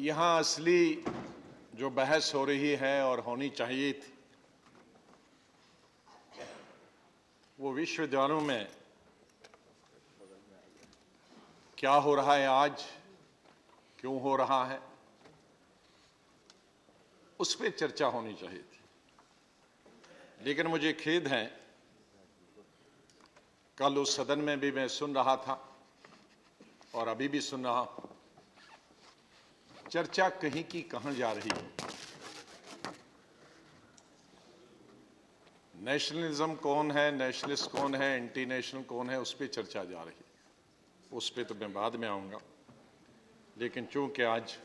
यहाँ असली जो बहस हो रही है और होनी चाहिए थी वो विश्वविद्यालयों में क्या हो रहा है आज, क्यों हो रहा है, उस पर चर्चा होनी चाहिए थी। लेकिन मुझे खेद है, कल उस सदन में भी मैं सुन रहा था और अभी भी सुन रहा हूं, चर्चा कहीं की कहां जा रही है। नेशनलिज्म कौन है, नेशनलिस्ट कौन है, एंटी नेशनल कौन है, उस पर चर्चा जा रही है। उस पर तो मैं बाद में आऊंगा, लेकिन चूंकि आज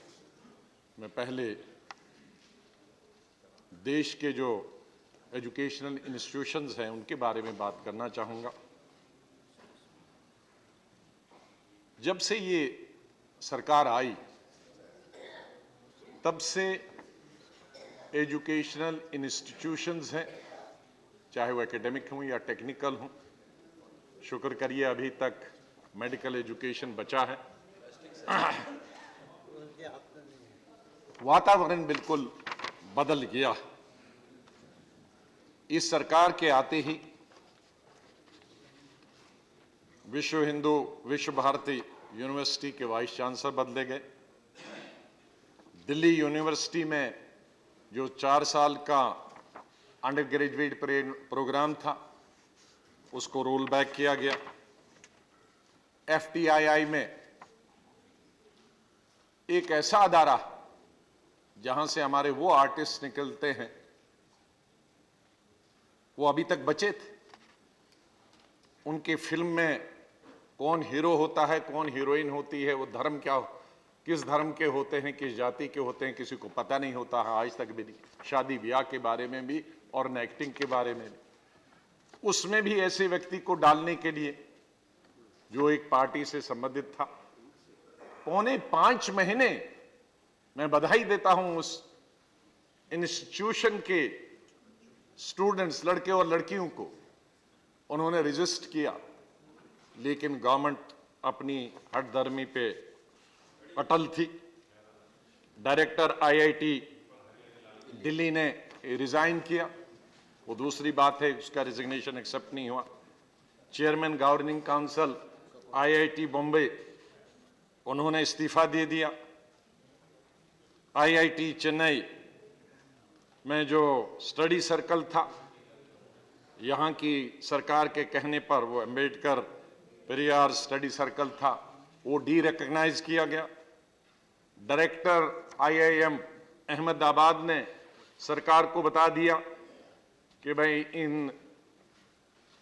मैं पहले देश के जो एजुकेशनल इंस्टीट्यूशंस हैं उनके बारे में बात करना चाहूंगा। जब से ये सरकार आई तब से एजुकेशनल इंस्टीट्यूशंस हैं, चाहे वो एकेडमिक हों या टेक्निकल हों, शुक्र करिए अभी तक मेडिकल एजुकेशन बचा है। वातावरण बिल्कुल बदल गया। इस सरकार के आते ही विश्व हिंदू विश्व भारती यूनिवर्सिटी के वाइस चांसलर बदले गए। दिल्ली यूनिवर्सिटी में जो 4 साल का अंडर ग्रेजुएट प्रोग्राम था उसको रोल बैक किया गया। FTII में एक ऐसा अदारा जहां से हमारे वो आर्टिस्ट निकलते हैं वो अभी तक बचे थे। उनके फिल्म में कौन हीरो होता है, कौन हीरोइन होती है, वो धर्म क्या, किस धर्म के होते हैं, किस जाति के होते हैं, किसी को पता नहीं होता है आज तक भी नहीं। शादी ब्याह के बारे में भी और एक्टिंग के बारे में भी। उसमें भी ऐसे व्यक्ति को डालने के लिए जो एक पार्टी से संबंधित था, 4.5 महीने मैं बधाई देता हूं उस इंस्टीट्यूशन के स्टूडेंट्स, लड़के और लड़कियों को, उन्होंने रेजिस्ट किया। लेकिन गवर्नमेंट अपनी हठधर्मी पे अटल थी। डायरेक्टर IIT दिल्ली ने रिजाइन किया, वो दूसरी बात है, उसका रिजिग्नेशन एक्सेप्ट नहीं हुआ। Chairman governing council IIT Bombay, उन्होंने इस्तीफा दे दिया। IIT चेन्नई में जो स्टडी सर्कल था, यहाँ की सरकार के कहने पर वो अम्बेडकर पेरियार स्टडी सर्कल था, वो डी-रिकॉग्नाइज किया गया। डायरेक्टर IIM अहमदाबाद ने सरकार को बता दिया कि भाई इन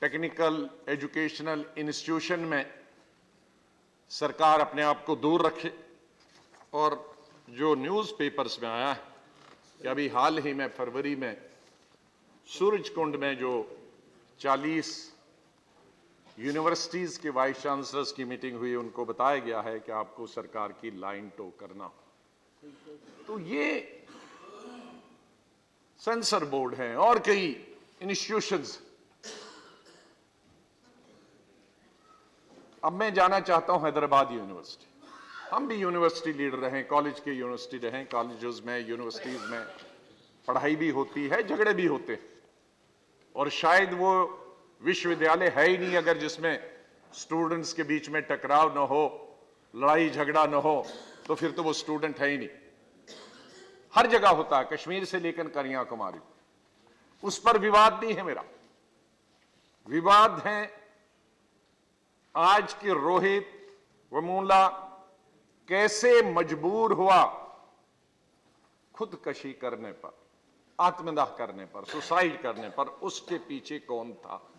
टेक्निकल एजुकेशनल इंस्टीट्यूशन में सरकार अपने आप को दूर रखे। और जो न्यूज़पेपर्स में आया है कि अभी हाल ही में फरवरी में सूरजकुंड में जो 40 यूनिवर्सिटीज के वाइस चांसलर्स की मीटिंग हुई, उनको बताया गया है कि आपको सरकार की लाइन टो करना। तो ये सेंसर बोर्ड है और कई इंस्टीट्यूशंस। अब मैं जाना चाहता हूं हैदराबाद यूनिवर्सिटी। हम भी यूनिवर्सिटी लीडर रहे, कॉलेज के यूनिवर्सिटी रहे, कॉलेजेस में, यूनिवर्सिटीज में पढ़ाई भी होती है, झगड़े भी होते हैं। और शायद वो विश्वविद्यालय है ही नहीं अगर जिसमें स्टूडेंट्स के बीच में टकराव न हो, लड़ाई झगड़ा न हो, तो फिर तो वो स्टूडेंट है ही नहीं। हर जगह होता है, कश्मीर से लेकर कन्याकुमारी। उस पर विवाद नहीं है मेरा। विवाद है आज के रोहित वेमुला कैसे मजबूर हुआ खुदकशी करने पर, आत्मदाह करने पर, सुसाइड करने पर। उसके पीछे कौन था?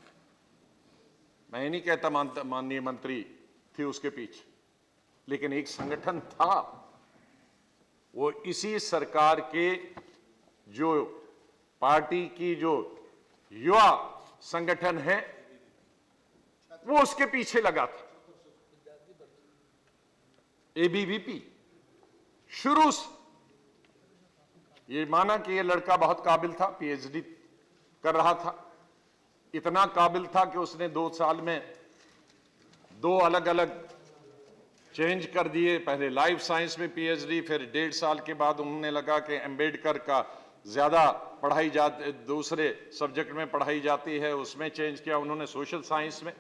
मैं नहीं कहता माननीय मंत्री थी उसके पीछे, लेकिन एक संगठन था। वो इसी सरकार के जो पार्टी की जो युवा संगठन है वो उसके पीछे लगा था। ABVP शुरू से ये माना कि ये लड़का बहुत काबिल था, PhD कर रहा था। इतना काबिल था कि उसने 2 साल में 2 अलग अलग चेंज कर दिए। पहले लाइफ साइंस में पीएचडी, फिर 1.5 साल के बाद उन्होंने लगा कि अंबेडकर का ज्यादा पढ़ाई जाती, दूसरे सब्जेक्ट में पढ़ाई जाती है, उसमें चेंज किया उन्होंने सोशल साइंस में,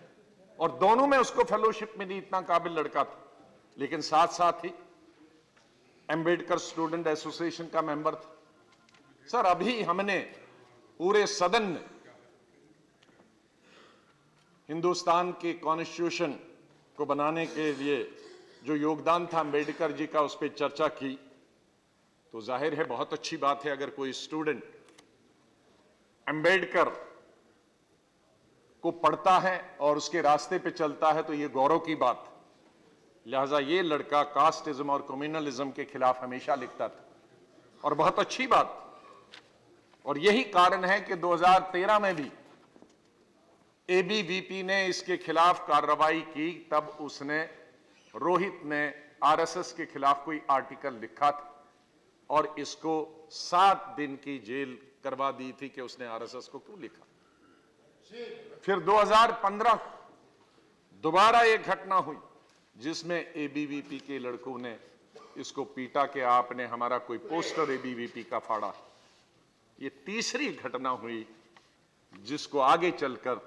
और दोनों में उसको फेलोशिप मिली। इतना काबिल लड़का था। लेकिन साथ साथ ही अंबेडकर स्टूडेंट एसोसिएशन का मेंबर था। सर, अभी हमने पूरे सदन में हिंदुस्तान के कॉन्स्टिट्यूशन को बनाने के लिए जो योगदान था अंबेडकर जी का, उस पर चर्चा की। तो जाहिर है बहुत अच्छी बात है अगर कोई स्टूडेंट अंबेडकर को पढ़ता है और उसके रास्ते पे चलता है, तो ये गौरव की बात। लिहाजा ये लड़का कास्टिज्म और कम्युनलिज्म के खिलाफ हमेशा लिखता था, और बहुत अच्छी बात। और यही कारण है कि 2013 में भी एबीवीपी ने इसके खिलाफ कार्रवाई की। तब उसने, रोहित ने आरएसएस के खिलाफ कोई आर्टिकल लिखा था और इसको 7 दिन की जेल करवा दी थी कि उसने आरएसएस को क्यों लिखा। फिर 2015 दोबारा एक घटना हुई जिसमें एबीवीपी के लड़कों ने इसको पीटा कि आपने हमारा कोई पोस्टर एबीवीपी का फाड़ा। ये तीसरी घटना हुई जिसको आगे चलकर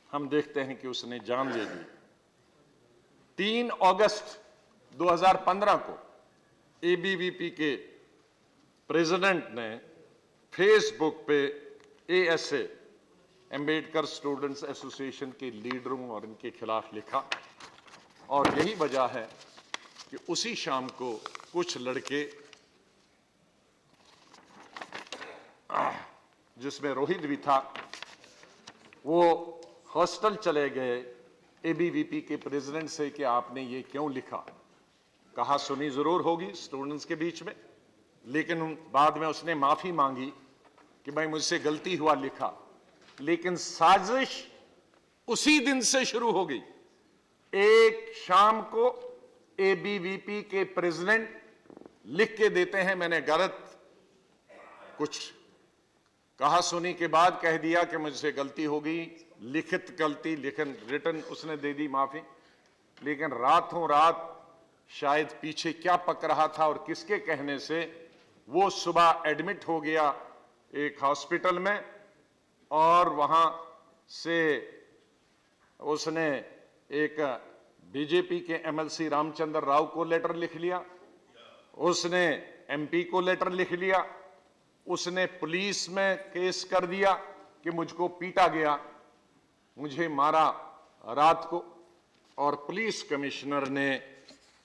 हम देखते हैं कि उसने जान ले ली। 3 अगस्त 2015 को एबीवीपी के प्रेसिडेंट ने फेसबुक पे एएसए, अंबेडकर स्टूडेंट्स एसोसिएशन के लीडरों और इनके खिलाफ लिखा। और यही वजह है कि उसी शाम को कुछ लड़के, जिसमें रोहित भी था, वो हॉस्टल चले गए एबीवीपी के प्रेसिडेंट से कि आपने ये क्यों लिखा। कहा सुनी जरूर होगी स्टूडेंट्स के बीच में, लेकिन बाद में उसने माफी मांगी कि भाई मुझसे गलती हुआ, लिखा। लेकिन साजिश उसी दिन से शुरू हो गई। एक शाम को एबीवीपी के प्रेसिडेंट लिख के देते हैं, मैंने गलत कुछ कहा सुनी के बाद कह दिया कि मुझसे गलती हो गई, लिखित गलती, लेकिन रिटर्न उसने दे दी माफी। लेकिन रातों रात शायद पीछे क्या पक रहा था और किसके कहने से वो सुबह एडमिट हो गया एक हॉस्पिटल में, और वहां से उसने एक बीजेपी के एमएलसी रामचंद्र राव को लेटर लिख लिया, उसने एमपी को लेटर लिख लिया, उसने पुलिस में केस कर दिया कि मुझको पीटा गया, मुझे मारा रात को। और पुलिस कमिश्नर ने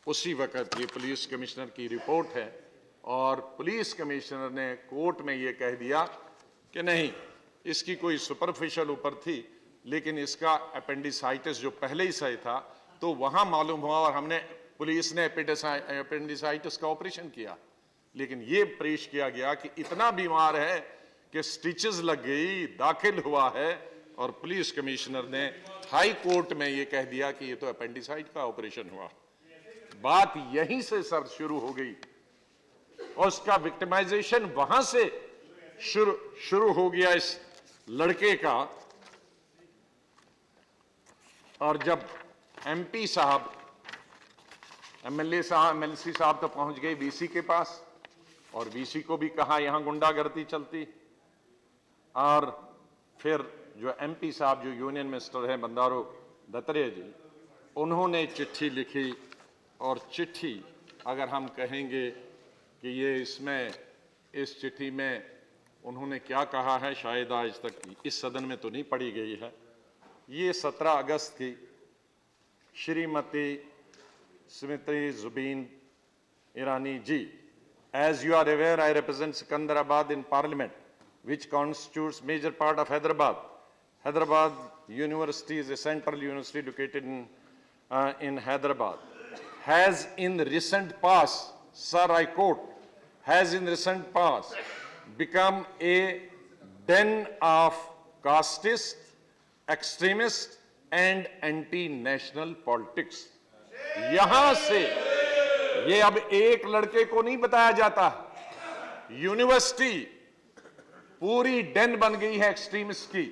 उसी वक्त, ये पुलिस कमिश्नर की रिपोर्ट है, और पुलिस कमिश्नर ने कोर्ट में ये कह दिया कि नहीं, इसकी कोई सुपरफिशियल ऊपर थी, लेकिन इसका अपेंडिसाइटिस जो पहले ही सही था, तो वहां मालूम हुआ और हमने, पुलिस ने अपेंडिसाइटिस का ऑपरेशन किया। लेकिन ये पेश किया गया कि इतना बीमार है कि स्टिचेस लग गई, दाखिल हुआ है, और पुलिस कमिश्नर ने हाई कोर्ट में ये कह दिया कि ये तो अपेंडिसाइट का ऑपरेशन हुआ। बात यहीं से सर शुरू हो गई, और उसका विक्टिमाइजेशन वहां से शुरू हो गया इस लड़के का। और जब एमपी साहब, एमएलए साहब, एमएलसी साहब तो पहुंच गए वीसी के पास, और वीसी को भी कहा यहां गुंडागर्दी चलती। और फिर जो एमपी साहब, जो यूनियन मिनिस्टर हैं बंडारू दत्तात्रेय जी, उन्होंने चिट्ठी लिखी। और चिट्ठी अगर हम कहेंगे कि ये इसमें, इस चिट्ठी में उन्होंने क्या कहा है, शायद आज तक इस सदन में तो नहीं पढ़ी गई है। ये 17 अगस्त की श्रीमती स्मृति Jubin Irani ji, as you are aware, I represent Sikandarabad in Parliament, which constitutes major part of Hyderabad. Hyderabad University is a central university located in Hyderabad. Has in recent past, sir, I quote, has in recent past become a den of casteist, extremist and anti-national politics. यहां से ये अब एक लड़के को नहीं बताया जाता, यूनिवर्सिटी पूरी डेन बन गई है एक्सट्रीमिस्ट की,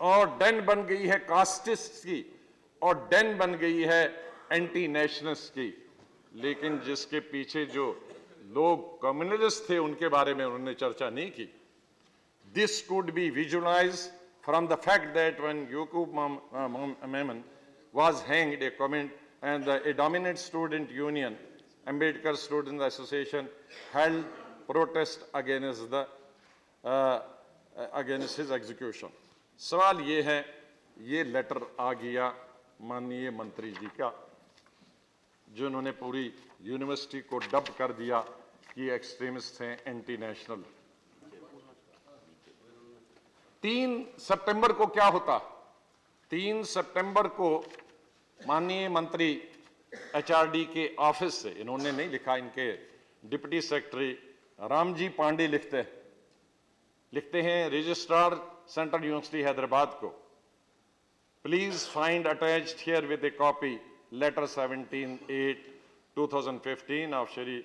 और डेन बन गई है कास्टिस्ट की, और डेन बन गई है एंटी नेशनलिस्ट की, लेकिन जिसके पीछे जो लोग कम्युनलिस्ट थे उनके बारे में उन्होंने चर्चा नहीं की। This could be visualized from the fact that when Yaqub Memon was hanged, a comment and a dominant student union, Ambedkar Student Association, held protest against against his execution. सवाल ये है, ये लेटर आ गया माननीय मंत्री जी का, जिन्होंने पूरी यूनिवर्सिटी को डब कर दिया कि एक्सट्रीमिस्ट हैं, एंटी नेशनल। 3 सितंबर को क्या होता? 3 सितंबर को माननीय मंत्री एचआरडी के ऑफिस से, इन्होंने नहीं लिखा, इनके डिप्टी सेक्रेटरी रामजी पांडे लिखते हैं रजिस्ट्रार सेंट्रल यूनिवर्सिटी हैदराबाद को, please find attached herewith a copy letter 17/8/2015 of Shri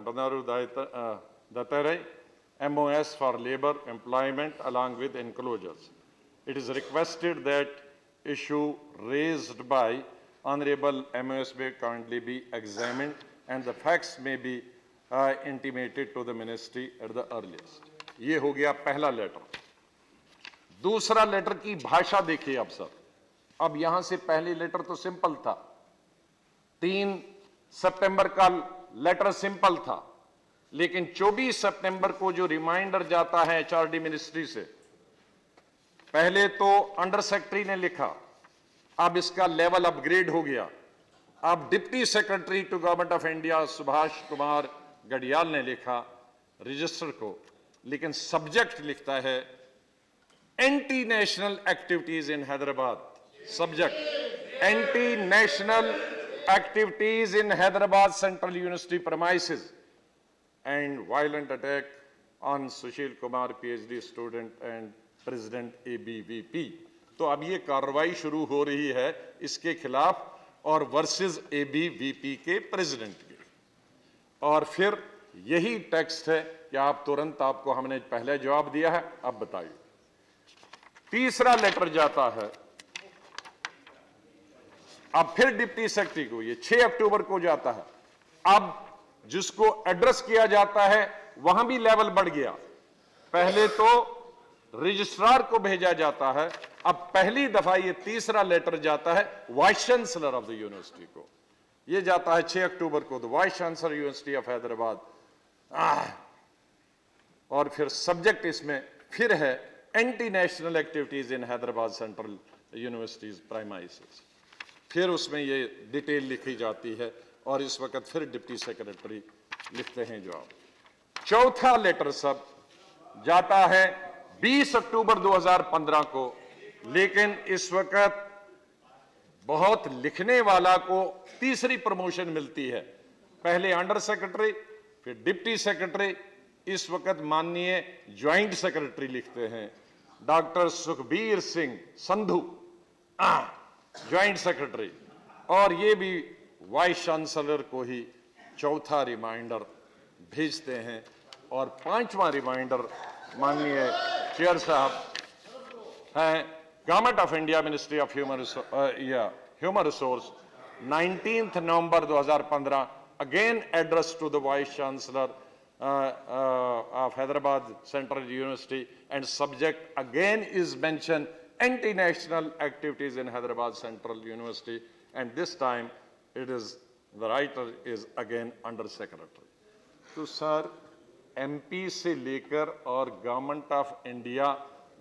Bandaru Dattatreya, MOS for labor employment along with enclosures. It is requested that issue raised by Honorable MOS may kindly be examined and the facts may be intimated to the ministry at the earliest. ये हो गया पहला letter. दूसरा letter की भाषा देखिए अब sir. अब यहां से पहले लेटर तो सिंपल था, 3 सितंबर का लेटर सिंपल था, लेकिन 24 सितंबर को जो रिमाइंडर जाता है एचआरडी मिनिस्ट्री से, पहले तो अंडर सेक्रेटरी ने लिखा, अब इसका लेवल अपग्रेड हो गया, अब deputy secretary to government of India Subhash Kumar Gadiyal ने लिखा रजिस्टर को, लेकिन सब्जेक्ट लिखता है anti national activities in Hyderabad. Subject anti national activities in Hyderabad central university premises and violent attack on Sushil Kumar PhD student and president ABVP। तो अब ये कार्रवाई शुरू हो रही है इसके खिलाफ और वर्सेस ABVP के प्रेसिडेंट के। और फिर यही टेक्स्ट है कि आप तुरंत, आपको हमने पहले जवाब दिया है, अब बताइए। तीसरा लेटर जाता है अब फिर डिप्टी सेक्रेटरी को, ये 6 अक्टूबर को जाता है। अब जिसको एड्रेस किया जाता है वहां भी लेवल बढ़ गया, पहले तो रजिस्ट्रार को भेजा जाता है, अब पहली दफा ये तीसरा लेटर जाता है vice chancellor of the university को। ये जाता है 6 अक्टूबर को, the vice chancellor university of Hyderabad. और फिर सब्जेक्ट इसमें फिर है anti national activities in Hyderabad central universities premises. फिर उसमें ये डिटेल लिखी जाती है और इस वक्त फिर डिप्टी सेक्रेटरी लिखते हैं जवाब। चौथा लेटर सब जाता है 20 अक्टूबर 2015 को, लेकिन इस वक्त बहुत लिखने वाला को तीसरी प्रमोशन मिलती है, पहले अंडर सेक्रेटरी फिर डिप्टी सेक्रेटरी, इस वक्त माननीय ज्वाइंट सेक्रेटरी लिखते हैं doctor Sukhbir Singh Sandhu, joint secretary. और ये भी वाइस चांसलर को ही चौथा रिमाइंडर भेजते हैं और 5वां रिमाइंडर माननीय चेयर साहब हैं government of India ministry of human resource 19 November 2015 again address to the vice chancellor of Hyderabad Central University and subject again is mentioned anti-national activities in Hyderabad Central University, and this time it is the writer is again under secretary। तो sir MP से लेकर और government of India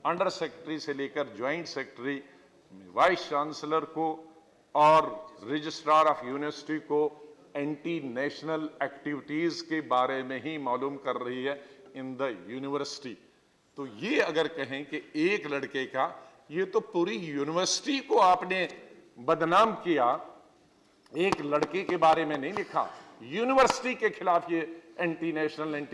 under secretary से लेकर joint secretary, vice chancellor को और registrar of university को anti national activities के बारे में ही मालूम कर रही है इन द यूनिवर्सिटी। तो ये अगर कहें कि एक लड़के का, ये तो पूरी यूनिवर्सिटी को आपने बदनाम किया, एक लड़के के बारे में नहीं लिखा, यूनिवर्सिटी के खिलाफ ये एंटी नेशनल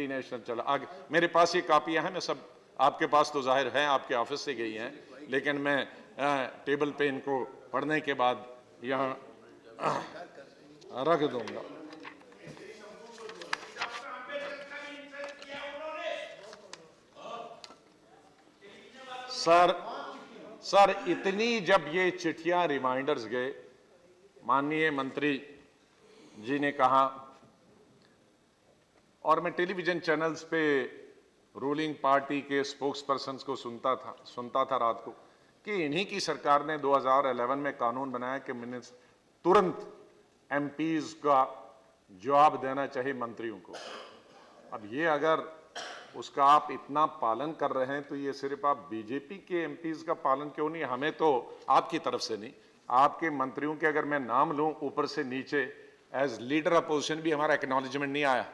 चला। आगे मेरे पास ये कापियां हैं, मैं सब आपके पास तो जाहिर है आपके ऑफिस से गई हैं, लेकिन मैं टेबल पे इनको पढ़ने के बाद यहाँ रख दूंगा। सर इतनी जब ये चिट्ठियां रिमाइंडर्स गए, माननीय मंत्री जी ने कहा, और मैं टेलीविजन चैनल्स पे रूलिंग पार्टी के स्पोक्स पर्सन्स को सुनता था रात को कि इन्हीं की सरकार ने 2011 में कानून बनाया कि तुरंत एमपीज का जवाब देना चाहिए मंत्रियों को। अब ये अगर उसका आप इतना पालन कर रहे हैं तो ये सिर्फ आप बीजेपी के एमपीज का पालन क्यों नहीं, हमें तो आपकी तरफ से नहीं, आपके मंत्रियों के अगर मैं नाम लूं ऊपर से नीचे, एज लीडर अपोजिशन भी हमारा एक्नॉलेजमेंट नहीं आया।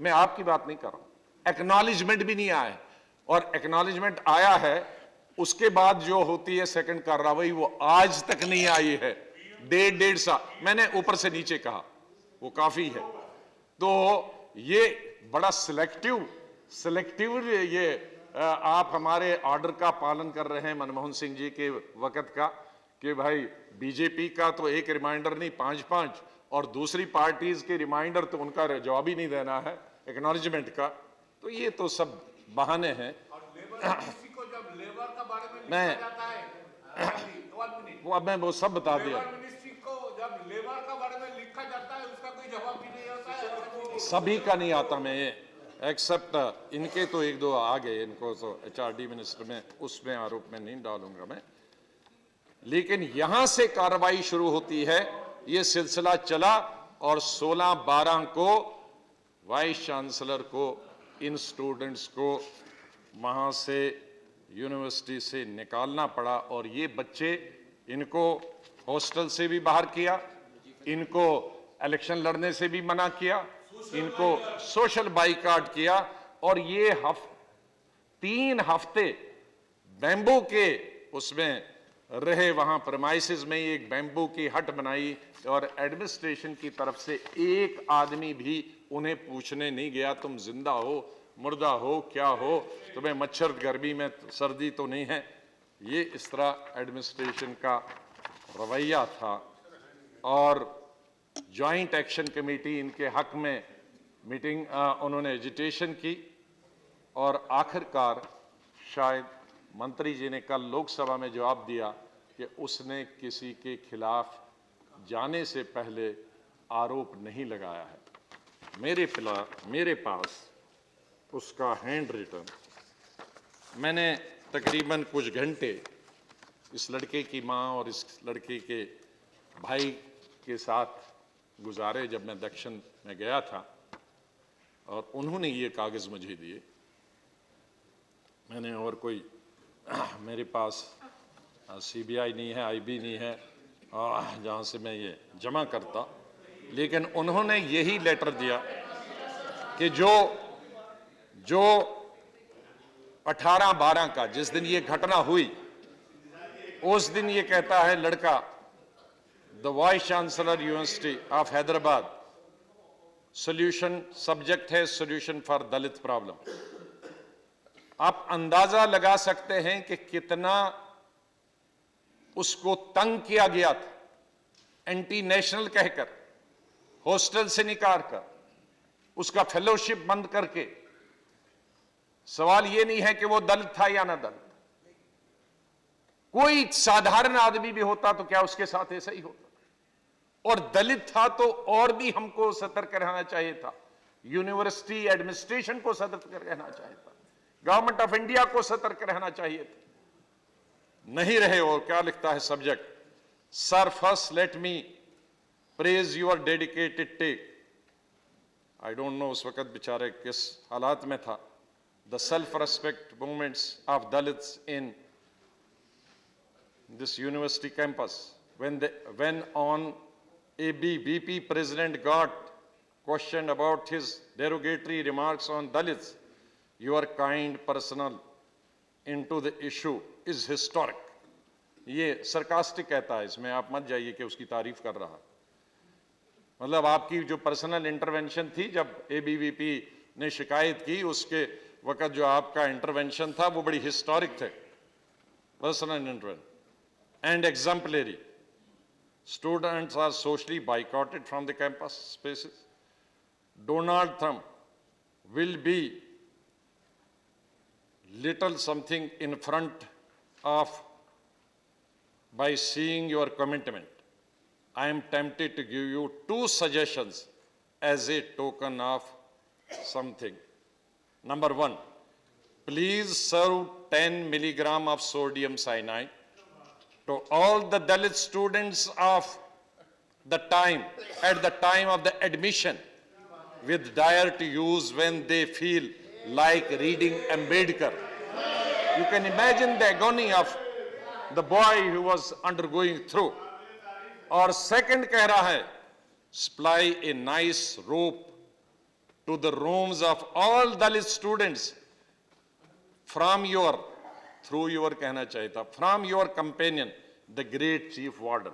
मैं आपकी बात नहीं कर रहा हूं, एक्नॉलेजमेंट भी नहीं आया, और एक्नॉलेजमेंट आया है उसके बाद जो होती है सेकंड कार्रवाई वो आज तक नहीं आई है। डेढ़ साल मैंने ऊपर से नीचे कहा, वो काफी है। तो ये बड़ा सिलेक्टिव ये आप हमारे ऑर्डर का पालन कर रहे हैं मनमोहन सिंह जी के वक्त का, कि भाई बीजेपी का तो एक रिमाइंडर नहीं 5-5, और दूसरी पार्टीज के रिमाइंडर तो उनका जवाब ही नहीं देना है एक्नॉलेजमेंट का। तो ये तो सब बहाने हैं। को जब लेबर का बारे में मैं जाता है वो अब मैं वो सब बता दिया। मिनिस्ट्री को जब लेबर का बारे में लिखा जाता है उसका कोई जवाब भी नहीं आता है। सभी का नहीं आता, मैं ये एक्सेप्ट इनके तो एक दो आ गए, इनको तो एचआरडी मिनिस्टर में उसमें आरोप में नहीं डालूंगा मैं, लेकिन यहां से कार्रवाई शुरू होती है। ये सिलसिला चला और 16-12 को वाइस चांसलर को इन स्टूडेंट्स को वहां से यूनिवर्सिटी से निकालना पड़ा, और ये बच्चे, इनको हॉस्टल से भी बाहर किया, इनको इलेक्शन लड़ने से भी मना किया, इनको सोशल बाइकाट किया, और ये 3 हफ्ते बैम्बू के उसमें रहे, वहां प्रेमाइसिस में एक बैम्बू की हट बनाई, और एडमिनिस्ट्रेशन की तरफ से एक आदमी भी उन्हें पूछने नहीं गया तुम जिंदा हो मुर्दा हो क्या हो, तुम्हें मच्छर गर्मी में सर्दी तो नहीं है। ये इस तरह एडमिनिस्ट्रेशन का रवैया था। और जॉइंट एक्शन कमेटी इनके हक में मीटिंग उन्होंने एजिटेशन की, और आखिरकार शायद मंत्री जी ने कल लोकसभा में जवाब दिया कि उसने किसी के खिलाफ जाने से पहले आरोप नहीं लगाया है। मेरे पास उसका हैंड रिटन, मैंने तकरीबन कुछ घंटे इस लड़के की मां और इस लड़के के भाई के साथ गुजारे जब मैं दक्षिण में गया था, और उन्होंने ये कागज मुझे दिए। मैंने और कोई मेरे पास सीबीआई नहीं है, आईबी नहीं है जहां से मैं ये जमा करता, लेकिन उन्होंने यही लेटर दिया कि जो 18-12 का जिस दिन ये घटना हुई उस दिन ये कहता है लड़का, the vice chancellor university of Hyderabad, solution subject है सॉल्यूशन फॉर दलित प्रॉब्लम। आप अंदाजा लगा सकते हैं कि कितना उसको तंग किया गया था, एंटी नेशनल कहकर, हॉस्टल से निकाल कर, उसका फेलोशिप बंद करके। सवाल यह नहीं है कि वो दलित था या ना दलित, कोई साधारण आदमी भी होता तो क्या उसके साथ ऐसा ही होता, और दलित था तो और भी हमको सतर्क रहना चाहिए था, यूनिवर्सिटी एडमिनिस्ट्रेशन को सतर्क रहना चाहिए था, गवर्नमेंट ऑफ इंडिया को सतर्क रहना चाहिए था, नहीं रहे। और क्या लिखता है subject, sir first let me praise your dedicated tech. I don't know उस वक्त बेचारे किस हालात में था। The self respect movements of Dalits in this university campus when on ABVP president got questioned about his derogatory remarks on Dalits, your kind personal into the issue is historic. ये sarcastic कहता है इसमें, आप मत जाइए कि उसकी तारीफ कर रहा, मतलब आपकी जो पर्सनल इंटरवेंशन थी जब ABVP ने शिकायत की उसके वक्त जो आपका इंटरवेंशन था वो बड़ी हिस्टोरिक थे, personal intervention and exemplary. Students are socially boycotted from the campus spaces. Donald Trump will be little something in front of by seeing your commitment. I am tempted to give you 2 suggestions as a token of something. Number 1, please serve 10 milligram of sodium cyanide to all the Dalit students of the time, at the time of the admission, with dire to use when they feel like reading Ambedkar. You can imagine the agony of the boy who was undergoing through. और second कह रहा है, supply a nice rope to the rooms of all Dalit students from your, through your कहना चाहिए था, from your companion, the great chief warden.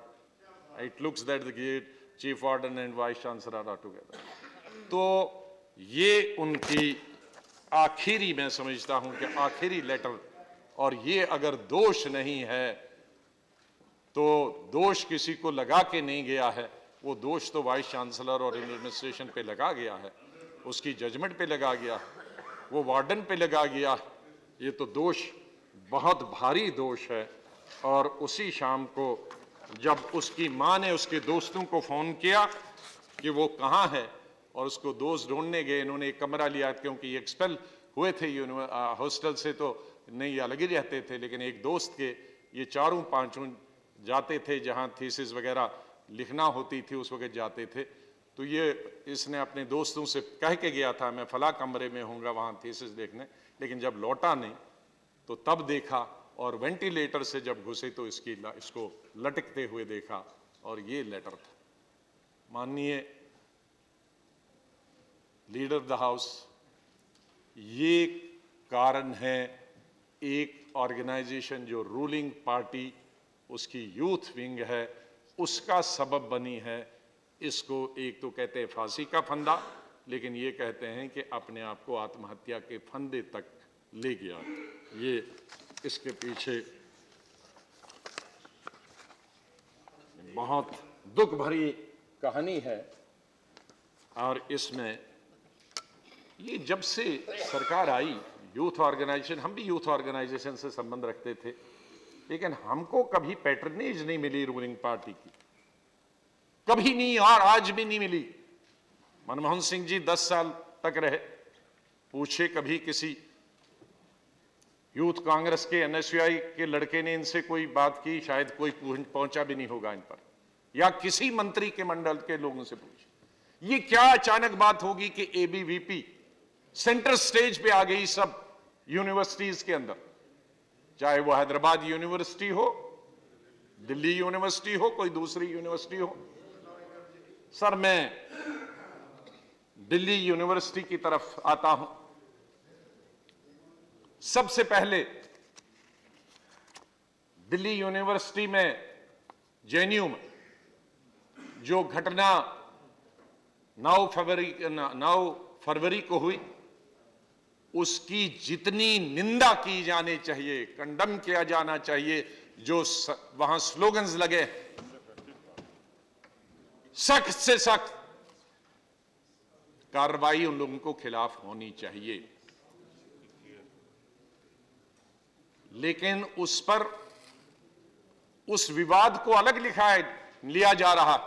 It looks that the great chief warden and vice chancellor are together. तो ये उनकी आखिरी, मैं समझता हूं कि आखिरी लेटर, और ये अगर दोष नहीं है तो दोष किसी को लगा के नहीं गया है, वो दोष तो वाइस चांसलर और एडमिनिस्ट्रेशन पे लगा गया है, उसकी जजमेंट पे लगा गया, वो वार्डन पे लगा गया। ये तो दोष बहुत भारी दोष है। और उसी शाम को जब उसकी माँ ने उसके दोस्तों को फ़ोन किया कि वो कहाँ है, और उसको दोस्त ढूंढने गए, इन्होंने एक कमरा लिया क्योंकि ये एक्सपेल हुए थे हॉस्टल से, तो नहीं अलग ही रहते थे, लेकिन एक दोस्त के ये 4-5 जाते थे जहाँ थीसिस वगैरह लिखना होती थी, उस वक्त जाते थे। तो ये इसने अपने दोस्तों से कह के गया था मैं फला कमरे में होऊंगा वहाँ थीसिस देखने, लेकिन जब लौटा नहीं तो तब देखा, और वेंटिलेटर से जब घुसे तो इसको लटकते हुए देखा, और ये लेटर था। माननीय लीडर ऑफ द हाउस, ये कारण है एक ऑर्गेनाइजेशन जो रूलिंग पार्टी, उसकी यूथ विंग है, उसका सबब बनी है। इसको एक तो कहते हैं फांसी का फंदा, लेकिन ये कहते हैं कि अपने आप को आत्महत्या के फंदे तक ले गया। ये इसके पीछे बहुत दुख भरी कहानी है। और इसमें ये जब से सरकार आई, यूथ ऑर्गेनाइजेशन, हम भी यूथ ऑर्गेनाइजेशन से संबंध रखते थे, लेकिन हमको कभी पैटर्नेज नहीं मिली रूलिंग पार्टी की, कभी नहीं, और आज भी नहीं मिली। मनमोहन सिंह जी 10 साल तक रहे, पूछे कभी किसी यूथ कांग्रेस के एनएसयूआई के लड़के ने इनसे कोई बात की, शायद कोई पहुंचा भी नहीं होगा इन पर, या किसी मंत्री के मंडल के लोगों से पूछे। ये क्या अचानक बात होगी कि एबीवीपी सेंटर स्टेज पे आ गई सब यूनिवर्सिटीज के अंदर, चाहे वो हैदराबाद यूनिवर्सिटी हो, दिल्ली यूनिवर्सिटी हो, कोई दूसरी यूनिवर्सिटी हो। सर मैं दिल्ली यूनिवर्सिटी की तरफ आता हूं। सबसे पहले दिल्ली यूनिवर्सिटी में जेएनयू में जो घटना 9 फरवरी को हुई, उसकी जितनी निंदा की जानी चाहिए, कंडम किया जाना चाहिए, जो वहां स्लोगन्स लगे, सख्त से सख्त कार्रवाई उन लोगों को खिलाफ होनी चाहिए। लेकिन उस पर, उस विवाद को अलग लिया जा रहा,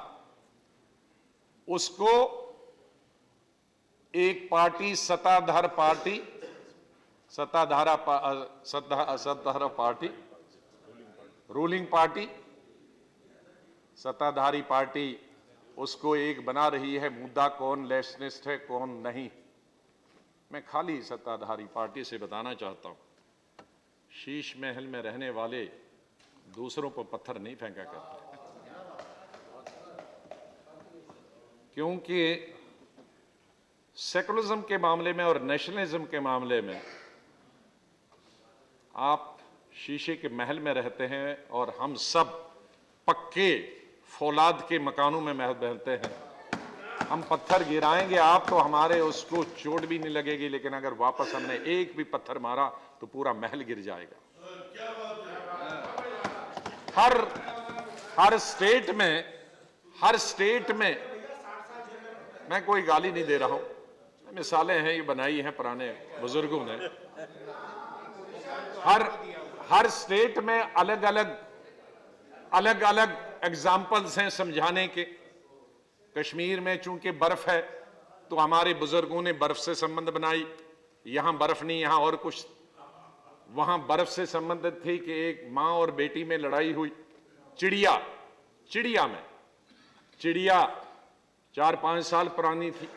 उसको एक पार्टी, सत्ताधार पार्टी, रूलिंग पार्टी, सत्ताधारी पार्टी, उसको एक बना रही है। मुद्दा कौन लेफ्टिस्ट है, कौन नहीं। मैं खाली सत्ताधारी पार्टी से बताना चाहता हूं, शीश महल में रहने वाले दूसरों पर पत्थर नहीं फेंका करते, क्योंकि सेकुलरिज्म के मामले में और नेशनलिज्म के मामले में आप शीशे के महल में रहते हैं, और हम सब पक्के फौलाद के मकानों में बहते हैं। हम पत्थर गिराएंगे आप तो हमारे उसको चोट भी नहीं लगेगी, लेकिन अगर वापस हमने एक भी पत्थर मारा तो पूरा महल गिर जाएगा। हर स्टेट में मैं कोई गाली नहीं दे रहा हूं, मिसालें हैं, ये बनाई हैं पुराने बुजुर्गों ने। हर स्टेट में अलग अलग एग्जाम्पल्स हैं समझाने के। कश्मीर में चूंकि बर्फ है तो हमारे बुजुर्गों ने बर्फ से संबंध बनाई, यहां बर्फ नहीं यहां और कुछ। वहां बर्फ से संबंधित थी कि एक मां और बेटी में लड़ाई हुई चिड़िया में। चिड़िया 4-5 साल पुरानी थी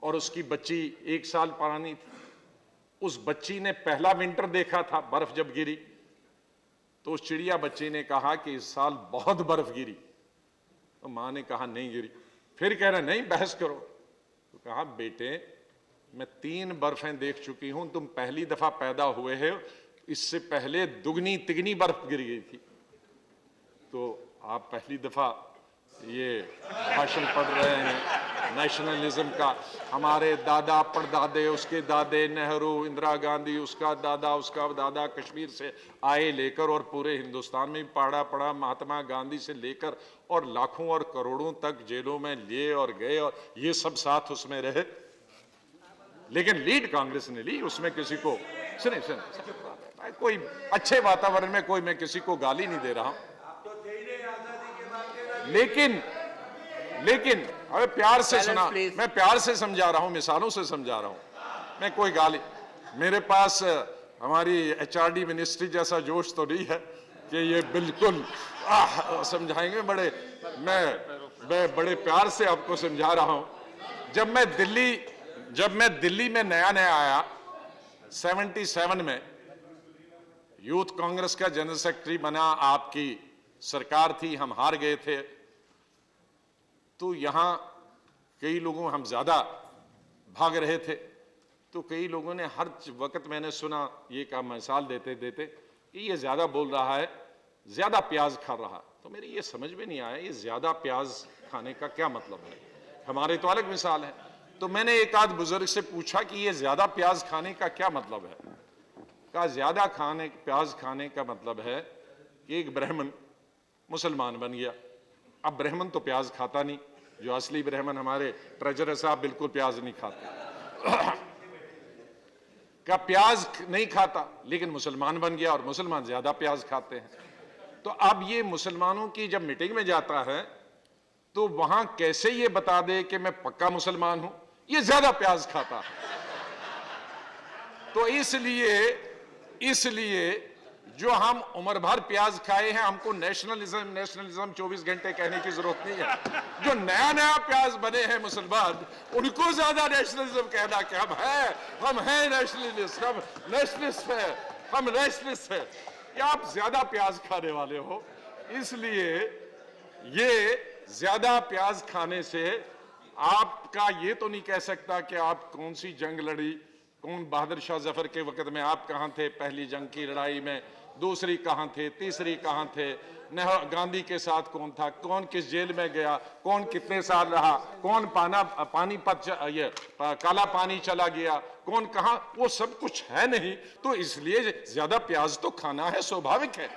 और उसकी बच्ची 1 साल पुरानी थी। उस बच्ची ने पहला विंटर देखा था, बर्फ जब गिरी, तो उस चिड़िया बच्ची ने कहा कि इस साल बहुत बर्फ गिरी। तो मां ने कहा नहीं गिरी। फिर कह रहे नहीं बहस करो। तो कहा बेटे मैं 3 बर्फें देख चुकी हूं, तुम पहली दफा पैदा हुए हो, इससे पहले दुगनी तिगनी बर्फ गिर गई थी, तो आप पहली दफा ये भाषण पढ़ रहे हैं नेशनलिज्म का। हमारे दादा परदादे, उसके दादे, नेहरू, इंदिरा गांधी, उसका दादा कश्मीर से आए लेकर, और पूरे हिंदुस्तान में पढ़ा महात्मा गांधी से लेकर और लाखों और करोड़ों तक जेलों में लिए और गए, और ये सब साथ उसमें रहे। लेकिन लीड कांग्रेस ने ली, उसमें किसी को सुने कोई अच्छे वातावरण में कोई, मैं किसी को गाली नहीं दे रहा हूं, लेकिन अरे प्यार से सुना, मैं प्यार से समझा रहा हूं, मिसालों से समझा रहा हूं, मैं कोई गाली। मेरे पास हमारी एचआरडी मिनिस्ट्री जैसा जोश तो नहीं है कि ये बिल्कुल समझाएंगे। मैं बड़े प्यार से आपको समझा रहा हूं। जब मैं दिल्ली में नया आया 77 में, यूथ कांग्रेस का जनरल सेक्रेटरी बना, आपकी सरकार थी, हम हार गए थे, तो यहां कई लोगों, हम ज्यादा भाग रहे थे, तो कई लोगों ने हर वक्त मैंने सुना ये का मिसाल देते कि ये ज्यादा बोल रहा है, ज्यादा प्याज खा रहा। तो मेरी ये समझ में नहीं आया ये ज्यादा प्याज खाने का क्या मतलब है। हमारे तो अलग मिसाल है। तो मैंने एक आध बुजुर्ग से पूछा कि ये ज्यादा प्याज खाने का क्या मतलब है। कहा ज्यादा प्याज खाने का मतलब है कि एक ब्राह्मण मुसलमान बन गया। अब ब्राह्मण तो प्याज खाता नहीं, जो असली ब्राह्मण हमारे ट्रेजरर साहब बिल्कुल प्याज नहीं खाते। क्या प्याज नहीं खाता, लेकिन मुसलमान बन गया और मुसलमान ज्यादा प्याज खाते हैं। तो अब ये मुसलमानों की जब मीटिंग में जाता है तो वहां कैसे ये बता दे कि मैं पक्का मुसलमान हूं, ये ज्यादा प्याज खाता है। तो इसलिए जो हम उम्र भर प्याज खाए हैं, हमको नेशनलिज्म 24 घंटे कहने की जरूरत नहीं है। जो नया प्याज बने हैं मुसलमान, उनको ज्यादा नेशनलिज्म कहना कि हम हैं नेशनलिस्ट, हम नेशनलिस्ट है, हम नेशनलिस्ट है। या आप ज्यादा प्याज खाने वाले हो। इसलिए ये ज्यादा प्याज खाने से आपका ये तो नहीं कह सकता कि आप कौन सी जंग लड़ी, कौन बहादुर शाह जफर के वक्त में आप कहां थे, पहली जंग की लड़ाई में, दूसरी कहां थे, तीसरी कहां थे, नेहरू गांधी के साथ कौन था, कौन किस जेल में गया, कौन कितने साल रहा, कौन पानीपत ये काला पानी चला गया, कौन कहां, वो सब कुछ है नहीं। तो इसलिए ज्यादा प्याज तो खाना है, स्वाभाविक है,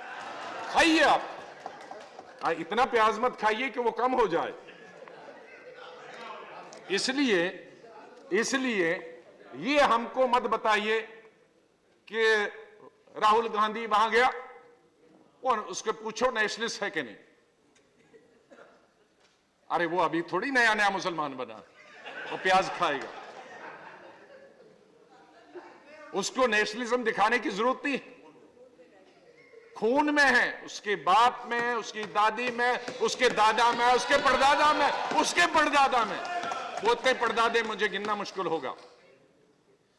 खाइए आप। इतना प्याज मत खाइए कि वो कम हो जाए। इसलिए ये हमको मत बताइए कि राहुल गांधी वहां गया और उसके पूछो नेशनलिस्ट है कि नहीं। अरे वो अभी थोड़ी नया मुसलमान बना, वो प्याज खाएगा, उसको नेशनलिज्म दिखाने की जरूरत नहीं। खून में है, उसके बाप में, उसकी दादी में, उसके दादा में, उसके परदादा में, उसके परदादा में, वो इतने परदादे मुझे गिनना मुश्किल होगा।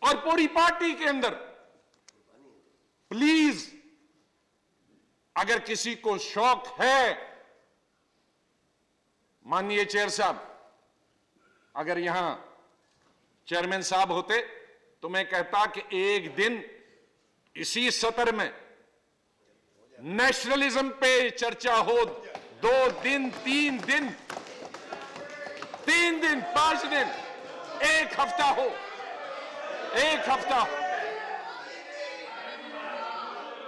और पूरी पार्टी के अंदर प्लीज, अगर किसी को शौक है, माननीय चेयर साहब, अगर यहां चेयरमैन साहब होते तो मैं कहता कि एक दिन इसी सत्र में नेशनलिज्म पे चर्चा हो, 2 दिन, 3 दिन, 5 दिन, 1 हफ्ता हो, 1 हफ्ता हो,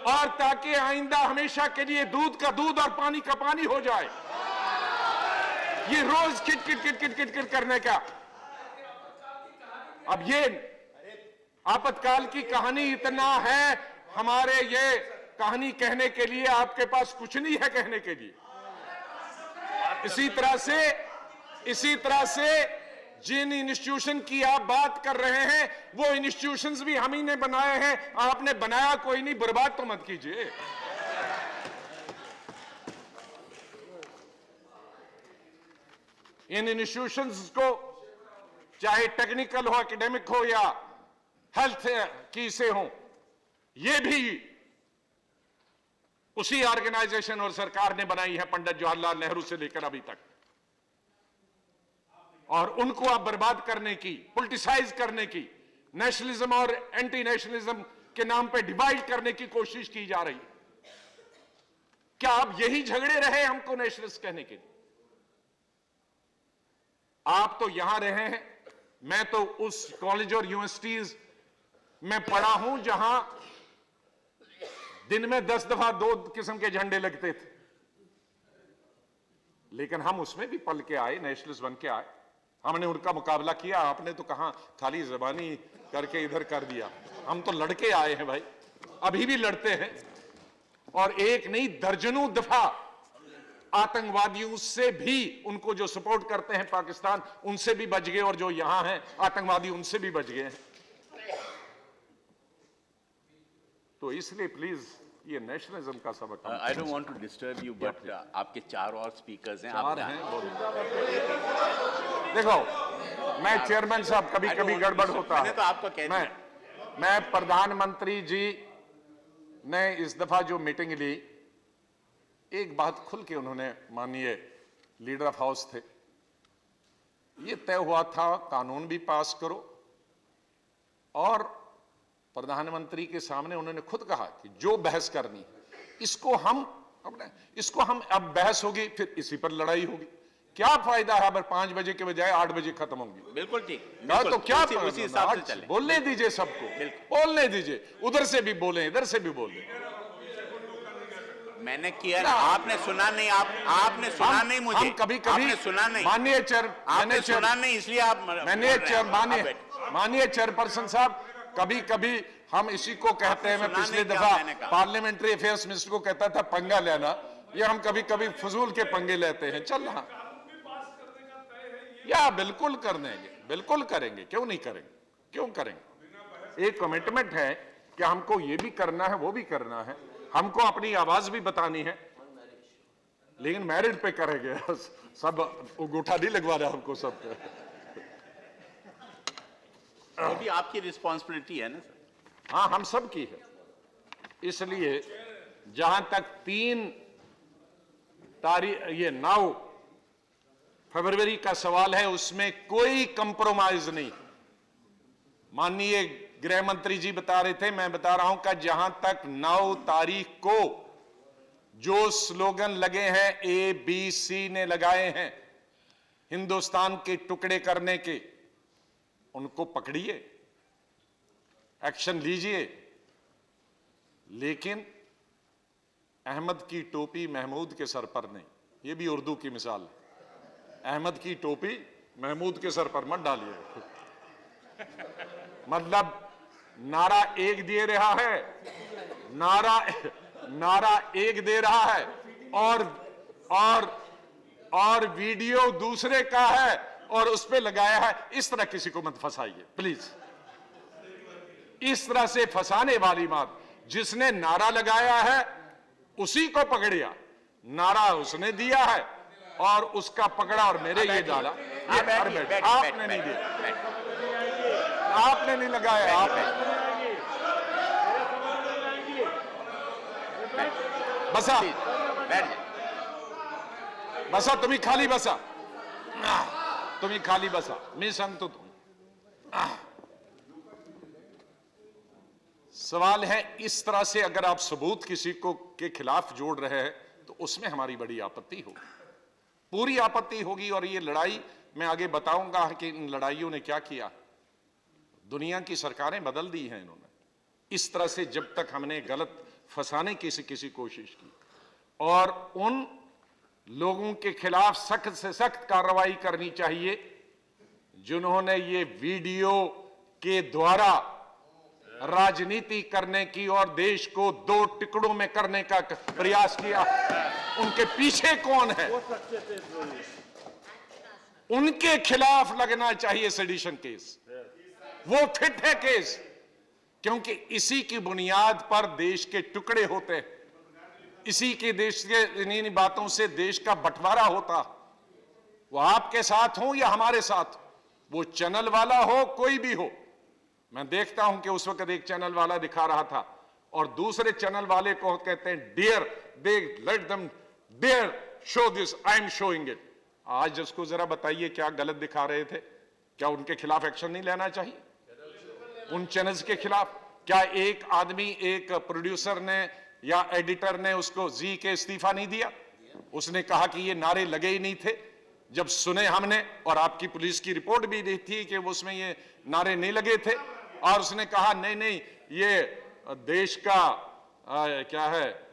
और ताकि आइंदा हमेशा के लिए दूध का दूध और पानी का पानी हो जाए। ये रोज किट करने का, अब ये आपातकाल की कहानी इतना है, हमारे ये कहानी कहने के लिए आपके पास कुछ नहीं है कहने के लिए। इसी तरह से जिन इंस्टीट्यूशन की आप बात कर रहे हैं वो इंस्टीट्यूशंस भी हम ही ने बनाए हैं। आपने बनाया कोई नहीं, बर्बाद तो मत कीजिए। इन इंस्टीट्यूशंस को चाहे टेक्निकल हो, एकेडमिक हो या हेल्थ की से हो, ये भी उसी ऑर्गेनाइजेशन और सरकार ने बनाई है, पंडित जवाहरलाल नेहरू से लेकर अभी तक। और उनको आप बर्बाद करने की, पॉलिटिसाइज करने की, नेशनलिज्म और एंटी नेशनलिज्म के नाम पे डिवाइड करने की कोशिश की जा रही है। क्या आप यही झगड़े रहे हमको नेशनलिस्ट कहने के लिए? आप तो यहां रहे हैं, मैं तो उस कॉलेज और यूनिवर्सिटीज में पढ़ा हूं जहां दिन में 10 दफा 2 किस्म के झंडे लगते थे, लेकिन हम उसमें भी पल के आए, नेशनलिस्ट बन के आए, हमने उनका मुकाबला किया। आपने तो कहां खाली जबानी करके इधर कर दिया, हम तो लड़के आए हैं भाई, अभी भी लड़ते हैं। और एक नहीं दर्जनों दफा आतंकवादियों से भी, उनको जो सपोर्ट करते हैं पाकिस्तान, उनसे भी बच गए, और जो यहां हैं आतंकवादी उनसे भी बच गए हैं। तो इसलिए प्लीज ये नेशनलिज्म का सबक। I don't want to disturb you, but आपके 4 और स्पीकर्स हैं। चार हैं, देखो मैं चेयरमैन साहब, कभी कभी गड़बड़ होता है। मैंने तो आपको कह दिया। मैं प्रधानमंत्री जी ने इस दफा जो मीटिंग ली, एक बात खुल के उन्होंने, माननीय लीडर ऑफ हाउस थे, ये तय हुआ था कानून भी पास करो, और प्रधानमंत्री के सामने उन्होंने खुद कहा कि जो बहस करनी है इसको हम अब बहस होगी, फिर इसी पर लड़ाई होगी। क्या फायदा है अगर 5 बजे के बजाय 8 बजे खत्म होंगी? बिल्कुल ठीक, तो क्या उसी हिसाब से चले। बोलने दीजिए सबको, बोलने दीजिए, उधर से भी बोले, इधर से भी बोले। मैंने किया, आपने सुना नहीं, आपने सुना नहीं मुझे। हम कभी आपने सुना नहीं, माननीय आपने सुना नहीं, इसलिए आप माननीय चेयरपर्सन साहब, कभी कभी हम इसी को कहते हैं, मैं पिछली दफा पार्लियामेंट्री अफेयर्स मिनिस्टर को कहता था पंगा लेना, ये हम कभी कभी फजूल के पंगे लेते हैं। चल रहा या बिल्कुल बिल्कुल करेंगे, क्यों नहीं करेंगे, क्यों करेंगे? एक कमिटमेंट है कि हमको ये भी करना है, वो भी करना है, हमको अपनी आवाज भी बतानी है, लेकिन मैरिट पे करेंगे। सब अंगूठा नहीं लगवा रहा हमको सब पे। वो भी आपकी रिस्पॉन्सिबिलिटी है ना सर? हाँ, हम सब की है। इसलिए जहां तक 3 तारीख, ये 9 फरवरी का सवाल है, उसमें कोई कंप्रोमाइज नहीं। माननीय गृह मंत्री जी बता रहे थे, मैं बता रहा हूं कि जहां तक 9 तारीख को जो स्लोगन लगे हैं, ABC ने लगाए हैं हिंदुस्तान के टुकड़े करने के, उनको पकड़िए, एक्शन लीजिए, लेकिन अहमद की टोपी महमूद के सर पर नहीं। ये भी उर्दू की मिसाल है, अहमद की टोपी महमूद के सर पर मत डालिए। मतलब नारा एक दे रहा है, नारा एक दे रहा है, और वीडियो दूसरे का है और उस पे लगाया है। इस तरह किसी को मत फंसाइए प्लीज। इस तरह से फंसाने वाली बात, जिसने नारा लगाया है उसी को पकड़िया, नारा उसने दिया है और उसका पकड़ा और मेरे ये डाला। आपने नहीं दिया, आपने नहीं लगाया, आपने बसा बसा, तुम्ही खाली बसा, तुम्ही खाली बसा, मी सांगतो तुम। सवाल है, इस तरह से अगर आप सबूत किसी को के खिलाफ जोड़ रहे हैं तो उसमें हमारी बड़ी आपत्ति होगी, पूरी आपत्ति होगी। और ये लड़ाई मैं आगे बताऊंगा कि इन लड़ाइयों ने क्या किया। दुनिया की सरकारें बदल दी हैं इन्होंने। इस तरह से जब तक हमने गलत फंसाने की कोशिश की, और उन लोगों के खिलाफ सख्त से सख्त कार्रवाई करनी चाहिए जिन्होंने ये वीडियो के द्वारा राजनीति करने की और देश को 2 टुकड़ों में करने का प्रयास किया। उनके पीछे कौन है, उनके खिलाफ लगना चाहिए सेडिशन केस। वो फिट है केस, क्योंकि इसी की बुनियाद पर देश के टुकड़े होते हैं, इसी के देश के इन्हीं बातों से देश का बंटवारा होता। वो आपके साथ हो या हमारे साथ, वो चैनल वाला हो कोई भी हो। मैं देखता हूं कि उस वक्त एक चैनल वाला दिखा रहा था और दूसरे चैनल वाले को कहते हैं dear, they let them dear show this, I am showing it. आज उसको जरा बताइए क्या गलत दिखा रहे थे, क्या उनके खिलाफ एक्शन नहीं लेना चाहिए? उन चैनल्स के खिलाफ क्या एक आदमी, एक प्रोड्यूसर ने या एडिटर ने उसको जी के इस्तीफा नहीं दिया? उसने कहा कि ये नारे लगे ही नहीं थे। जब सुने हमने, और आपकी पुलिस की रिपोर्ट भी दी थी कि उसमें ये नारे नहीं लगे थे, और उसने कहा नहीं नहीं ये देश का क्या है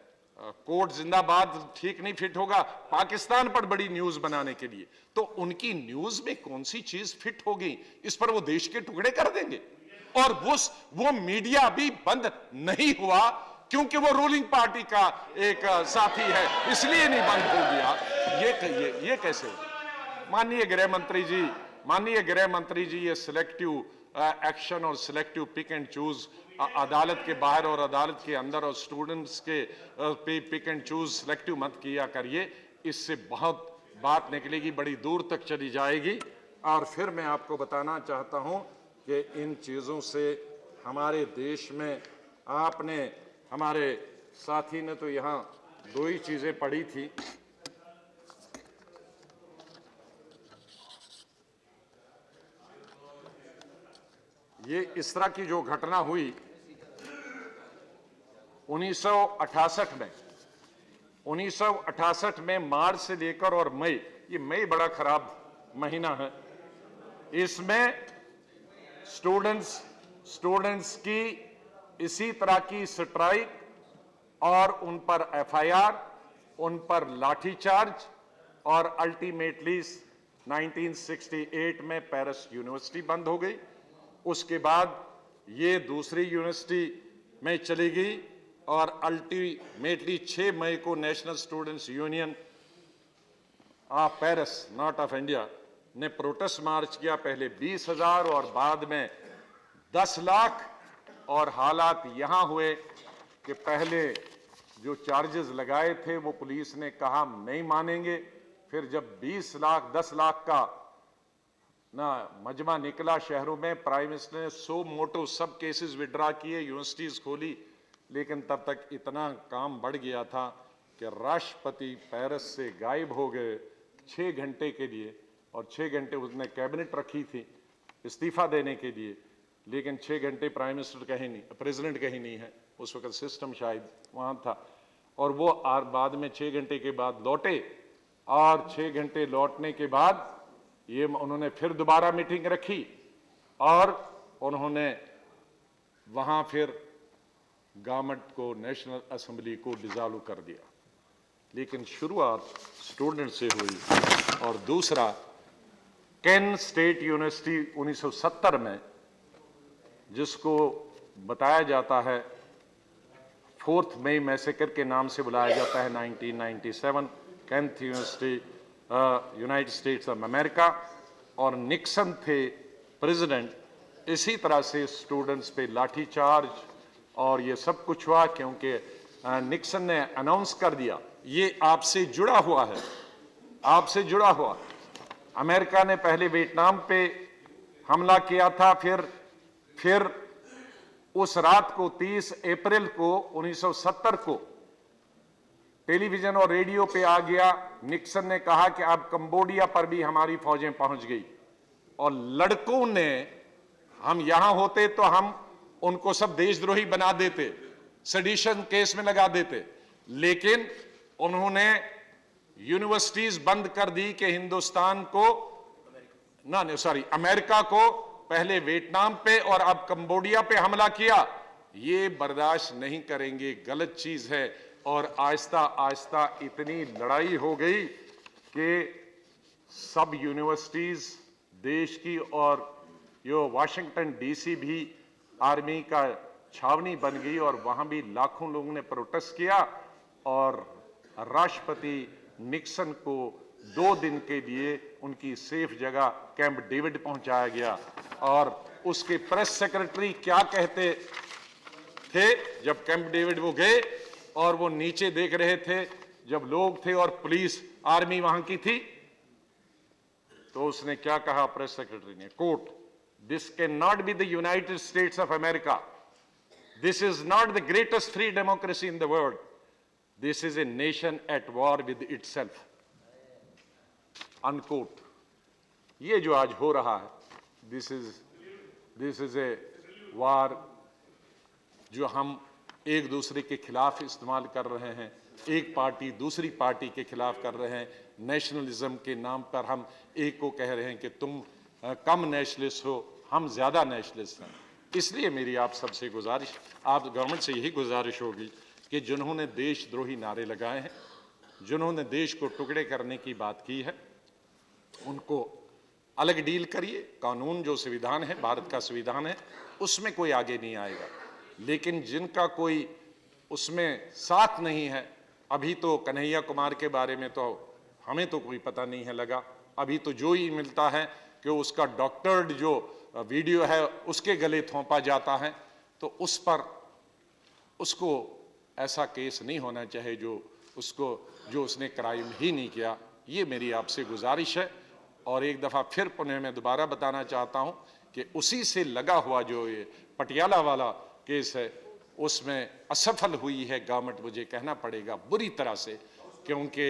कोड जिंदाबाद ठीक नहीं फिट होगा पाकिस्तान पर बड़ी न्यूज बनाने के लिए। तो उनकी न्यूज में कौन सी चीज फिट होगी, इस पर वो देश के टुकड़े कर देंगे। और वो मीडिया भी बंद नहीं हुआ क्योंकि वो रूलिंग पार्टी का एक साथी है, इसलिए नहीं बंद हो गया। ये कैसे? माननीय गृह मंत्री जी, ये सिलेक्टिव एक्शन और सिलेक्टिव पिक एंड चूज, अदालत के बाहर और अदालत के अंदर और स्टूडेंट्स के पिक एंड चूज सिलेक्टिव मत किया करिए। इससे बहुत बात निकलेगी, बड़ी दूर तक चली जाएगी। और फिर मैं आपको बताना चाहता हूं कि इन चीजों से हमारे देश में, आपने, हमारे साथी ने तो यहां दो ही चीजें पढ़ी थी। ये इस तरह की जो घटना हुई 1968 में मार्च से लेकर और मई, ये मई बड़ा खराब महीना है। इसमें स्टूडेंट्स की इसी तरह की स्ट्राइक और उन पर एफआईआर, उन पर लाठीचार्ज, और अल्टीमेटली 1968 में पेरिस यूनिवर्सिटी बंद हो गई। उसके बाद ये दूसरी यूनिवर्सिटी में चली गई और अल्टीमेटली 6 मई को national students union of Paris, not of India, ने प्रोटेस्ट मार्च किया। पहले 20,000 और बाद में 10 लाख। और हालात यहां हुए कि पहले जो चार्जेस लगाए थे वो पुलिस ने कहा नहीं मानेंगे। फिर जब 10 लाख का ना मजमा निकला शहरों में, प्राइम मिनिस्टर ने सो मोटो सब केसेस विड्रा किए, यूनिवर्सिटीज खोली। लेकिन तब तक इतना काम बढ़ गया था कि राष्ट्रपति पेरिस से गायब हो गए 6 घंटे के लिए, और 6 घंटे उसने कैबिनेट रखी थी इस्तीफा देने के लिए, लेकिन 6 घंटे प्राइम मिनिस्टर कहीं नहीं, प्रेसिडेंट कहीं नहीं है। उस वक्त सिस्टम शायद वहाँ था। और वो बाद में 6 घंटे के बाद लौटे, और 6 घंटे लौटने के बाद ये उन्होंने फिर दोबारा मीटिंग रखी और उन्होंने वहाँ फिर गवर्नमेंट को, नेशनल असेंबली को डिसॉल्व कर दिया। लेकिन शुरुआत स्टूडेंट से हुई। और दूसरा, केन स्टेट यूनिवर्सिटी 1970 में, जिसको बताया जाता है 4th मई मैसेकर के नाम से बुलाया जाता है, 1997, Kent university, United States of America, और निक्सन थे प्रेसिडेंट। इसी तरह से स्टूडेंट्स पे लाठीचार्ज और ये सब कुछ हुआ, क्योंकि निक्सन ने अनाउंस कर दिया, ये आपसे जुड़ा हुआ है, आपसे जुड़ा हुआ। अमेरिका ने पहले वियतनाम पे हमला किया था, फिर उस रात को 30 अप्रैल को 1970 को टेलीविजन और रेडियो पे आ गया, निक्सन ने कहा कि अब कंबोडिया पर भी हमारी फौजें पहुंच गई। और लड़कों ने, हम यहां होते तो हम उनको सब देशद्रोही बना देते, सेडिशन केस में लगा देते, लेकिन उन्होंने यूनिवर्सिटीज बंद कर दी कि हिंदुस्तान को, अमेरिका को पहले वियतनाम पे और अब कंबोडिया पे हमला किया। ये बर्दाश्त नहीं करेंगे, गलत चीज है। और आहिस्ता आहिस्ता इतनी लड़ाई हो गई कि सब यूनिवर्सिटीज देश की, और यो वाशिंगटन डीसी भी आर्मी का छावनी बन गई, और वहां भी लाखों लोगों ने प्रोटेस्ट किया। और राष्ट्रपति निक्सन को 2 दिन के लिए उनकी सेफ जगह कैंप डेविड पहुंचाया गया। और उसके प्रेस सेक्रेटरी क्या कहते थे जब कैंप डेविड वो गए और वो नीचे देख रहे थे जब लोग थे और पुलिस आर्मी वहां की थी, तो उसने क्या कहा प्रेस सेक्रेटरी ने, quote, this can not be the United States of America, this is not the greatest free democracy in the world, this is a nation at war with itself, unquote. ये जो आज हो रहा है, this is ए वार जो हम एक दूसरे के खिलाफ इस्तेमाल कर रहे हैं, एक पार्टी दूसरी पार्टी के खिलाफ कर रहे हैं, नेशनलिज्म के नाम पर हम एक को कह रहे हैं कि तुम कम नेशनलिस्ट हो, हम ज्यादा नेशनलिस्ट हैं। इसलिए मेरी आप सबसे गुजारिश, आप गवर्नमेंट से यही गुजारिश होगी कि जिन्होंने देशद्रोही नारे लगाए हैं, जिन्होंने देश को टुकड़े करने की बात की है, उनको अलग डील करिए। कानून जो संविधान है, भारत का संविधान है, उसमें कोई आगे नहीं आएगा। लेकिन जिनका कोई उसमें साथ नहीं है, अभी तो कन्हैया कुमार के बारे में तो हमें तो कोई पता नहीं है लगा, अभी तो जो ही मिलता है कि उसका डॉक्टर्ड जो वीडियो है उसके गले थोपा जाता है, तो उस पर उसको ऐसा केस नहीं होना चाहिए जो उसने क्राइम ही नहीं किया। ये मेरी आपसे गुजारिश है। और एक दफ़ा फिर पुनः मैं दोबारा बताना चाहता हूं कि उसी से लगा हुआ जो ये पटियाला वाला केस है, उसमें असफल हुई है गवर्नमेंट, मुझे कहना पड़ेगा बुरी तरह से, क्योंकि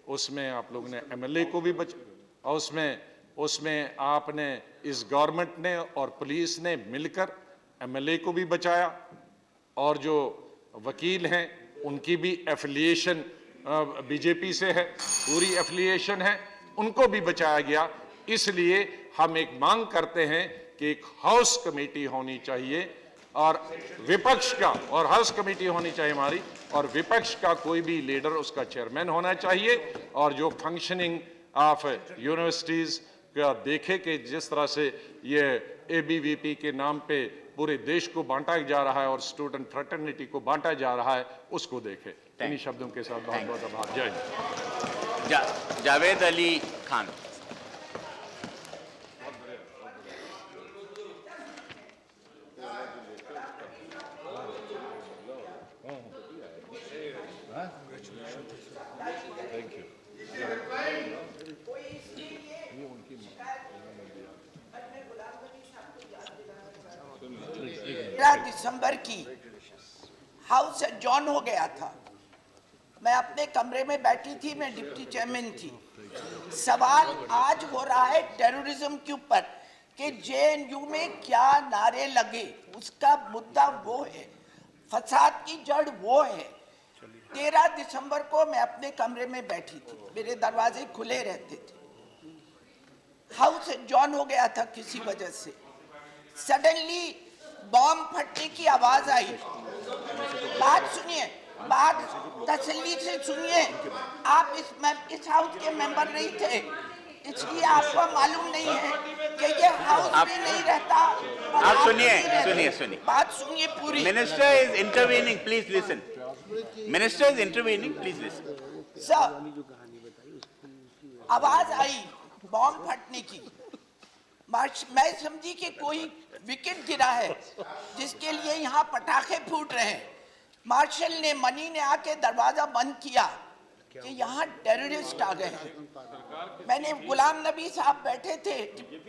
उसमें आप लोगों ने एमएलए को भी और उसमें आपने इस गवर्नमेंट ने और पुलिस ने मिलकर एमएलए को भी बचाया, और जो वकील हैं उनकी भी एफिलिएशन बीजेपी से है, पूरी एफिलिएशन है, उनको भी बचाया गया। इसलिए हम एक मांग करते हैं कि एक हाउस कमेटी होनी चाहिए और विपक्ष का, और हाउस कमेटी होनी चाहिए हमारी, और विपक्ष का कोई भी लीडर उसका चेयरमैन होना चाहिए, और जो फंक्शनिंग ऑफ यूनिवर्सिटीज का देखे कि जिस तरह से ये एबीवीपी के नाम पे पूरे देश को बांटा जा रहा है और स्टूडेंट फ्रेटर्निटी को बांटा जा रहा है, उसको देखे। इन्हीं शब्दों के साथ बहुत बहुत आभार। जय हिंद। Javed Ali Khan. Thank you. 13 December की हाउस एडजॉर्न हो गया था। मैं अपने कमरे में बैठी थी, मैं डिप्टी चेयरमैन थी। सवाल आज हो रहा है टेररिज्म के ऊपर कि जेएनयू में क्या नारे लगे, उसका मुद्दा वो है, फसाद की जड़ वो है। 13 दिसंबर को मैं अपने कमरे में बैठी थी, मेरे दरवाजे खुले रहते थे। हाउस एडजॉर्न हो गया था किसी वजह से। सडनली बॉम्ब फटने की आवाज आई। बात सुनिए, बात तसल्ली से सुनिए। आप इस हाउस के मेंबर नहीं थे, इसलिए आपको मालूम नहीं है कि ये हाउस में नहीं रहता। आप सुनिए। बात सुनिए पूरी। Minister is intervening, please listen. Minister is intervening, please listen. Sir, आवाज आई बॉम्ब फटने की। मैं समझी कि कोई विकेट गिरा है जिसके लिए यहाँ पटाखे फूट रहे हैं। मार्शल ने, मनी ने आके दरवाजा बंद किया कि यहाँ टेररिस्ट आ गए हैं। मैंने, गुलाम नबी साहब बैठे थे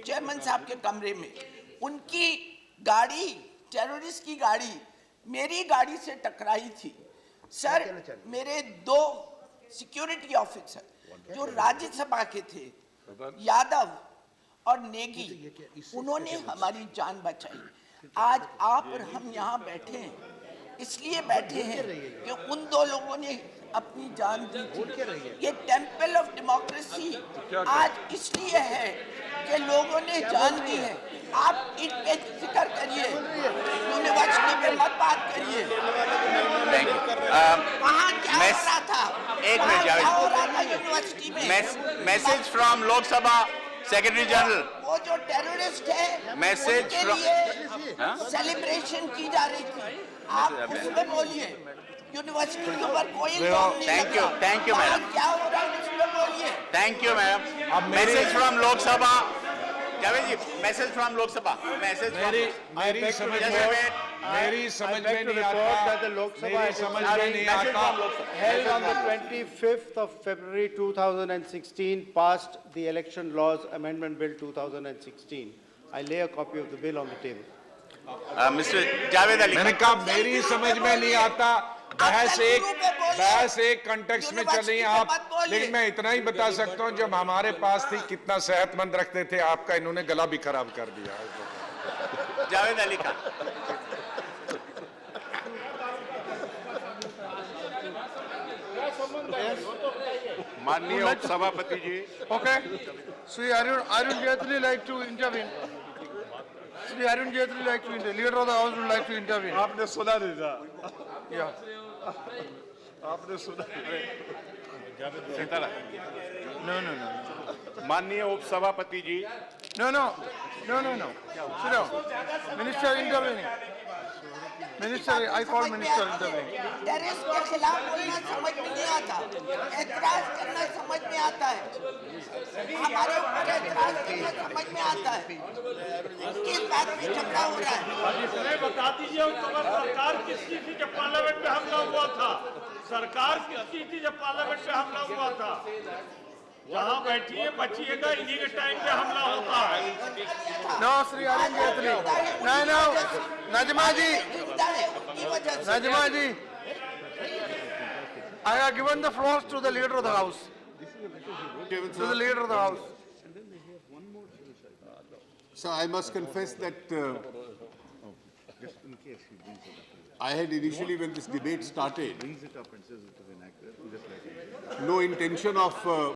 चेयरमैन साहब के कमरे में, उनकी गाड़ी, टेररिस्ट की गाड़ी मेरी गाड़ी से टकराई थी। सर, मेरे 2 सिक्योरिटी ऑफिसर जो राज्यसभा के थे, यादव और नेगी, उन्होंने हमारी जान बचाई। आज आप और हम यहाँ बैठे हैं, इसलिए बैठे हैं कि उन 2 लोगों ने अपनी जान दी थी। ये टेम्पल ऑफ डेमोक्रेसी आज इसलिए है कि लोगों ने जान दी है। आप इन पे जिक्र करिए, यूनिवर्सिटी पे मत बात करिए। वहाँ क्या हो रहा था? एक मिनट क्या हो रहा था यूनिवर्सिटी में? Message from Lok Sabha secretary general. वो जो टेररिस्ट है, मैसेज उनके लिए सेलिब्रेशन की जा रही थी। आप उसमें बोलिए। यूनिवर्सिटी के ऊपर कोई देखो, इल्जाम नहीं thank लग you, रहा। thank you, वहाँ madam. क्या हो रहा है उसमें बोलिए। Thank you, ma'am. अब मेरी- Message from Lok Sabha. Javed ji, message from Lok Sabha. Message from. मेरी मेरी beg to समझ Just में a minute. मेरी समझ I beg में to नहीं report आता that the Lok Sabha मेरी is समझ Sorry, में नहीं message आता from Lok Sabha. held on the 25th of February 2016 passed the Election Laws Amendment Bill 2016. I lay a copy of the bill on the table. Mr. Javed Ali. मैंने कहा मेरी समझ में नहीं आता बहस आप एक शुरू में बोलिए। बहस एक कंटेक्स्ट में चल रही है यूनिवर्सिटी आप में मत बोलिए। लेकिन मैं इतना ही बता सकता हूँ जब हमारे पास थी कितना सेहतमंद रखते थे आपका इन्होंने गला भी खराब कर दिया Javed Ali Khan. माननीय उप सभापति जी Okay. Sri Arun Jaitley like to intervene. Sri Arun Jaitley like to intervene. Leader of the House would like to intervene. आपने सुना नहीं था Yeah. आपने सुना सीताराम No. माननीय उप सभापति जी No. Sit down. Minister intervening. Minister, I call Minister intervening. Terrace के खिलाफ बोलना समझ में नहीं आता, एतराज करना समझ में आता है, हमारे ऊपर एतराज करना समझ में आता है, किस बात पे झगड़ा हो रहा है? इसमें बता दीजिए उस समय सरकार किसकी थी जब पार्लियामेंट में हमला हुआ था? सरकार किसकी थी जब पार्लियामेंट में हमला हुआ था? जहाँ बैठिए बचिएगा, इन्हीं के टाइम पे हमला होता है। No, Sri Arun Jaitley. No. Najma ji. जिंदा है, उनकी वजह से। Najma ji. I have given the floor to the Leader of the House. To the Leader of the House. So I must confess that I had initially, when this debate started, no intention of